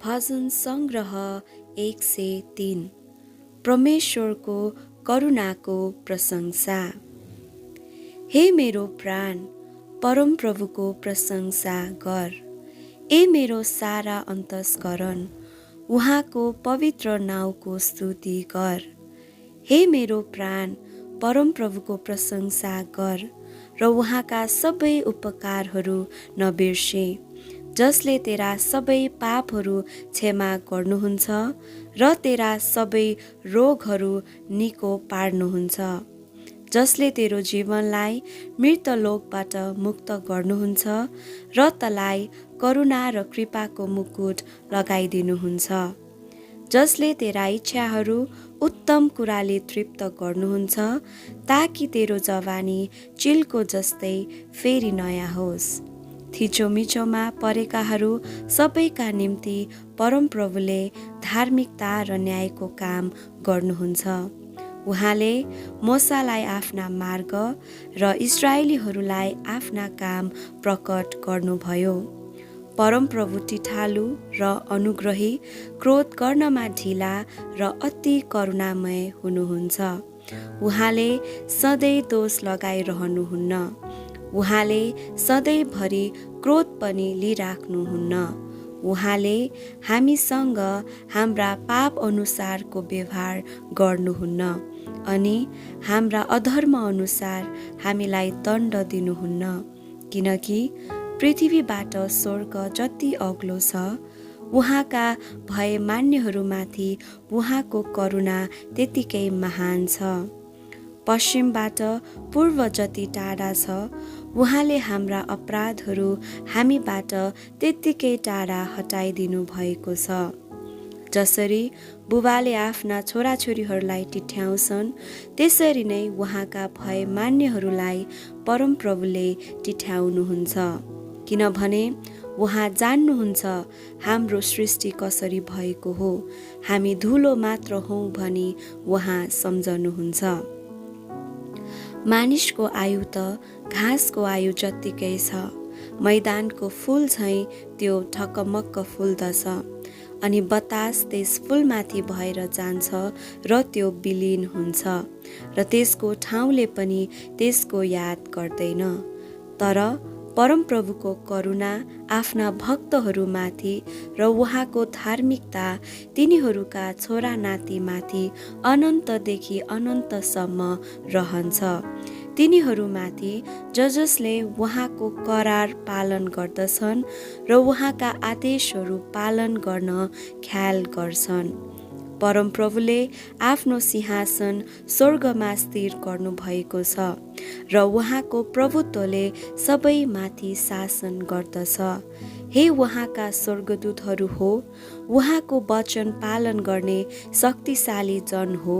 भजन सङ्ग्रह 103। परमेश्वरको करुणाको प्रशंसा। हे मेरो प्राण, परमप्रभुको प्रशंसा गर। ए मेरो सारा अन्तस्करण, उहाँको पवित्र नाउँको स्तुति गर। हे मेरो प्राण, परमप्रभुको प्रशंसा गर र उहाँका सबै उपकारहरू नबिर्से, जसले तेरा सबै पापहरू क्षमा गर्नुहुन्छ र तेरा सबै रोगहरू निको पार्नुहुन्छ, जसले तेरो जीवनलाई मृतलोकबाट मुक्त गर्नुहुन्छ र तँलाई करुणा र कृपाको मुकुट लगाइदिनुहुन्छ, जसले तेरा इच्छाहरू उत्तम कुराले तृप्त गर्नुहुन्छ, ताकि तेरो जवानी चिलको जस्तै फेरि नयाँ होस्। थिचोमिचोमा परेकाहरू सबैका निम्ति परमप्रभुले धार्मिकता र न्यायको काम गर्नुहुन्छ। उहाँले मोसालाई आफ्ना मार्ग र इस्राएलीहरूलाई आफ्ना काम प्रकट गर्नुभयो। परमप्रभु टिठालु र अनुग्रही, क्रोध गर्नमा ढिला र अति करुणामय हुनुहुन्छ। उहाँले सधैँ दोष लगाइरहनुहुन्न। उहाँले सधैँभरि क्रोध पनि लिइराख्नुहुन्न। उहाँले हामीसँग हाम्रा पाप अनुसारको व्यवहार गर्नुहुन्न अनि हाम्रा अधर्म अनुसार हामीलाई दण्ड दिनुहुन्न, किनकि पृथ्वीबाट स्वर्ग जति अग्लो छ, उहाँका भय मान्नेहरूमाथि उहाँको करुणा त्यतिकै महान छ। पश्चिमबाट पूर्व जति टाढा छ, उहाँले हाम्रा अपराधहरू हामीबाट त्यत्तिकै टाढा हटाइदिनु भएको छ। जसरी बुबाले आफ्ना छोराछोरीहरूलाई टिठ्याउँछन्, त्यसरी नै उहाँका भय मान्नेहरूलाई परमप्रभुले टिठ्याउनुहुन्छ, किनभने उहाँ जान्नुहुन्छ हाम्रो सृष्टि कसरी भएको हो। हामी धुलो मात्र हौँ भनी उहाँ सम्झनुहुन्छ। मानिसको आयु त घाँसको आयु जत्तिकै छ, मैदानको फुल झैँ त्यो ढकमक्क फुल्दछ, अनि बतास त्यस फुलमाथि भएर जान्छ र त्यो विलीन हुन्छ र त्यसको ठाउँले पनि त्यसको याद गर्दैन। तर परमप्रभुको करुणा आफ्ना भक्तहरूमाथि र उहाँको धार्मिकता तिनीहरूका छोरा नातिमाथि अनन्तदेखि अनन्तसम्म रहन्छ। तिनीहरूमाथि जसले उहाँको करार पालन गर्दछन् र उहाँका आदेशहरू पालन गर्न ख्याल गर्छन्। परमप्रभुले आफ्नो सिंहासन स्वर्गमा स्थिर गर्नुभएको छ र उहाँको प्रभुत्वले सबैमाथि शासन गर्दछ। हे उहाँका स्वर्गदूतहरू हो, उहाँको वचन पालन गर्ने शक्तिशाली जन हो,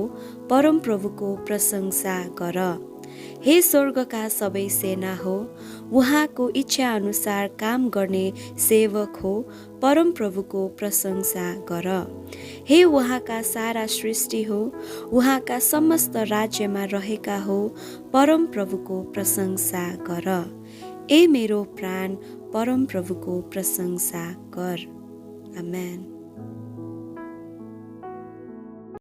परमप्रभुको प्रशंसा गर। हे स्वर्गका सबै सेना हो, उहाँको इच्छा अनुसार काम गर्ने सेवक हो, परमप्रभुको प्रशंसा गर। हे उहाँका सारा सृष्टि हो, उहाँका समस्त राज्यमा रहेका हो, परमप्रभुको प्रशंसा गर। ए मेरो प्राण, परमप्रभुको प्रशंसा गर। आमेन।